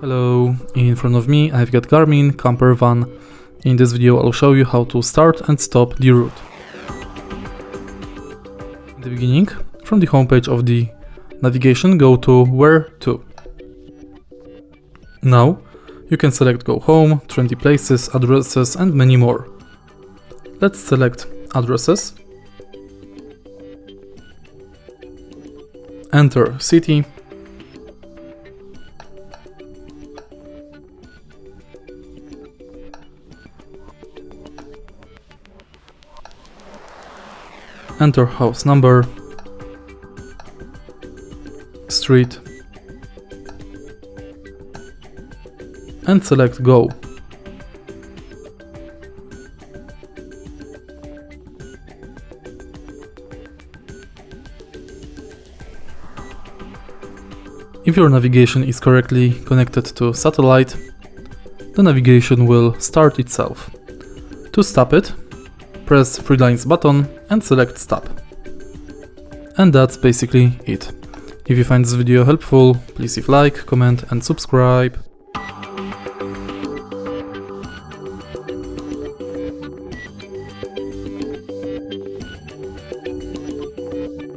Hello, in front of me I've got Garmin Campervan. In this video I'll show you how to start and stop the route. In the beginning, from the homepage of the navigation, go to Where to. Now you can select Go Home, 20 places, addresses and many more. Let's select addresses. Enter city. Enter house number, street, and select Go. If your navigation is correctly connected to satellite, the navigation will start itself. To stop it, press 3 lines button and select stop. And that's basically it. If you find this video helpful, please leave a like, comment and subscribe.